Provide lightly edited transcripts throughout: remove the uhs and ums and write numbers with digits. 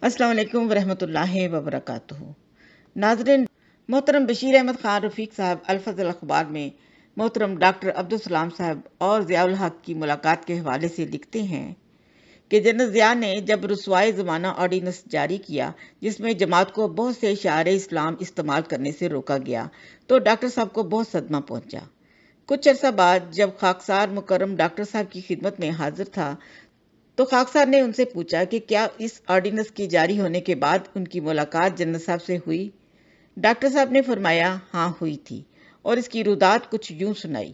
अस्सलाम वालेकुम वरहमतुल्लाहि वबरकातुहू। नाज़रीन, मोहतरम बशीर अहमद खान रफ़ीक साहब अल-फज़ल अखबार में मोहतरम डॉक्टर अब्दुल सलाम साहब और ज़ियाउल हक की मुलाकात के हवाले से लिखते हैं कि जनरल ज़िया ने जब रुसवाए ज़माना ऑर्डिनेंस जारी किया जिसमें जमात को बहुत से शायर इस्लाम इस्तेमाल करने से रोका गया तो डॉक्टर साहब को बहुत सदमा पहुंचा। कुछ अरसा बाद जब खाकसार मुकर्रम डॉक्टर साहब की खिदमत में हाजिर था तो खाकसार ने उनसे पूछा कि क्या इस ऑर्डिनेंस के जारी होने के बाद उनकी मुलाकात जनरल साहब से हुई। डॉक्टर साहब ने फरमाया हाँ हुई थी और इसकी रुदात कुछ यूं सुनाई।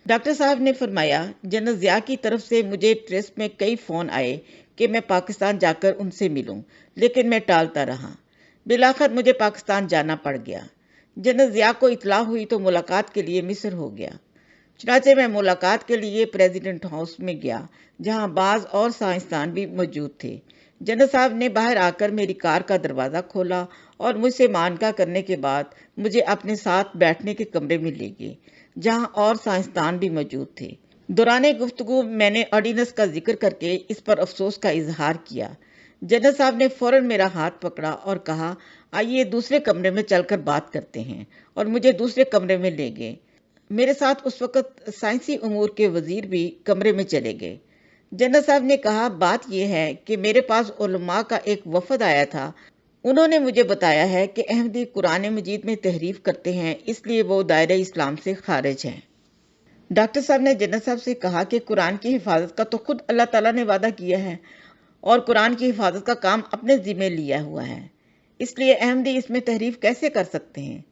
डॉक्टर साहब ने फरमाया, जनरल ज़िया की तरफ से मुझे ट्रस्ट में कई फ़ोन आए कि मैं पाकिस्तान जाकर उनसे मिलूं, लेकिन मैं टालता रहा। बिलाखिर मुझे पाकिस्तान जाना पड़ गया। जनरल ज़िया को इतला हुई तो मुलाकात के लिए मिस्र हो गया। चुनाचे मैं मुलाकात के लिए प्रेसिडेंट हाउस में गया जहां बाज और साइंसदान भी मौजूद थे। जनरल साहब ने बाहर आकर मेरी कार का दरवाज़ा खोला और मुझसे मानका करने के बाद मुझे अपने साथ बैठने के कमरे में ले गए जहां और साइंसदान भी मौजूद थे। दौरान गुफ्तगू मैंने ऑर्डिनेंस का जिक्र करके इस पर अफसोस का इजहार किया। जनरल साहब ने फौरन मेरा हाथ पकड़ा और कहा, आइए दूसरे कमरे में चलकर बात करते हैं, और मुझे दूसरे कमरे में ले गए। मेरे साथ उस वक़्त साइंसी उमूर के वज़ीर भी कमरे में चले गए। जनरल साहब ने कहा, बात यह है कि मेरे पास उलमा का एक वफ़द आया था। उन्होंने मुझे बताया है कि अहमदी कुरान मजीद में तहरीफ करते हैं, इसलिए वो दायरे इस्लाम से खारिज हैं। डॉक्टर साहब ने जनरल साहब से कहा कि कुरान की हिफाजत का तो खुद अल्लाह ताला ने वादा किया है और कुरान की हिफाजत का काम अपने ज़िम्मे लिया हुआ है, इसलिए अहमदी इसमें तहरीफ कैसे कर सकते हैं।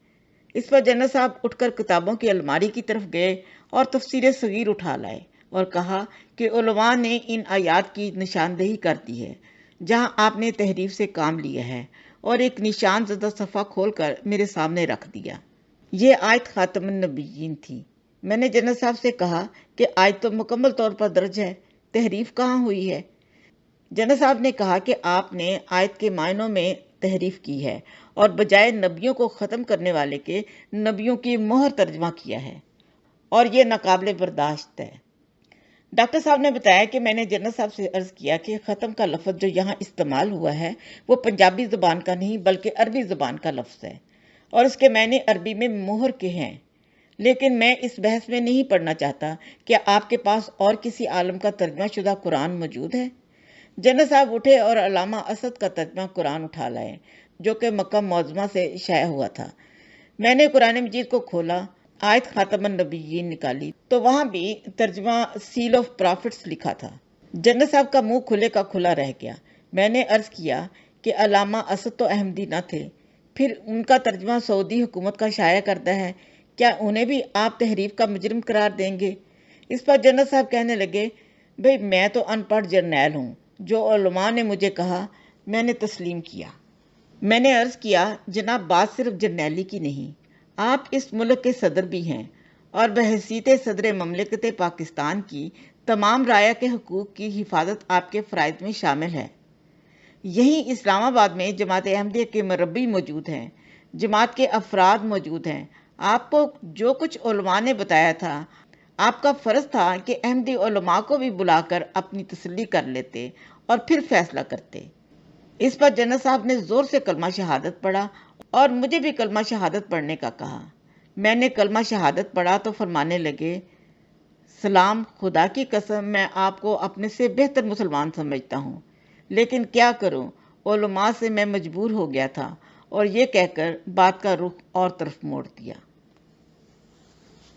इस पर जनरल साहब उठकर किताबों की अलमारी की तरफ गए और तफसीर सगीर उठा लाए और कहा कि उलमा ने इन आयात की निशानदेही कर दी है जहां आपने तहरीफ से काम लिया है, और एक निशान ज़दा सफ़ा खोलकर मेरे सामने रख दिया। ये आयत खातमुन नबिय्यीन थी। मैंने जनरल साहब से कहा कि आयत तो मुकम्मल तौर पर दर्ज है, तहरीफ कहाँ हुई है। जनरल साहब ने कहा कि आपने आयत के मायनों में तहरीफ की है और बजाय नबियों को ख़त्म करने वाले के नबियों की मोहर तर्जमा किया है, और ये नाकाबिले बर्दाश्त है। डॉक्टर साहब ने बताया कि मैंने जनरल साहब से अर्ज़ किया कि ख़त्म का लफ्ज़ जो यहाँ इस्तेमाल हुआ है वो पंजाबी ज़ुबान का नहीं बल्कि अरबी ज़ुबान का लफ्ज़ है और इसके मायने अरबी में मोहर के हैं, लेकिन मैं इस बहस में नहीं पढ़ना चाहता। क्या आपके पास और किसी आलम का तर्जमा शुदा कुरान मौजूद है। जनरल साहब उठे और अल्लामा असद का तर्जमा कुरान उठा लाए जो कि मक्का मौज़मा से शाया हुआ था। मैंने कुरान मजीद को खोला, आयत खातमुन नबिय्यीन निकाली तो वहां भी तर्जमा सील ऑफ प्रॉफिट्स लिखा था। जनरल साहब का मुंह खुले का खुला रह गया। मैंने अर्ज किया कि अल्लामा असद तो अहमदी न थे, फिर उनका तर्जमा सऊदी हुकूमत का शाया करता है, क्या उन्हें भी आप तहरीफ का मुजरिम करार देंगे। इस पर जनरल साहब कहने लगे, भाई मैं तो अनपढ़ जर्नैल हूँ, जो उलमा ने मुझे कहा मैंने तस्लीम किया। मैंने अर्ज किया, जनाब बात सिर्फ जर्नैली की नहीं, आप इस मुल्क के सदर भी हैं और बहसीत सदर ममलिकत पाकिस्तान की तमाम राया के हकूक़ की हिफाजत आपके फ़राइज़ में शामिल है। यहीं इस्लामाबाद में जमात अहमदिया के मुरब्बी मौजूद हैं, जमात के अफराद मौजूद हैं। आपको जो कुछ उलमा ने बताया था, आपका फ़र्ज़ था कि अहमदी उलमा को भी बुलाकर अपनी तसल्ली कर लेते और फिर फैसला करते। इस पर जनरल साहब ने ज़ोर से कलमा शहादत पढ़ा और मुझे भी कलमा शहादत पढ़ने का कहा। मैंने कलमा शहादत पढ़ा तो फरमाने लगे, सलाम, खुदा की कसम मैं आपको अपने से बेहतर मुसलमान समझता हूँ, लेकिन क्या करूँ, उलमा से मैं मजबूर हो गया था, और ये कहकर बात का रुख और तरफ मोड़ दिया।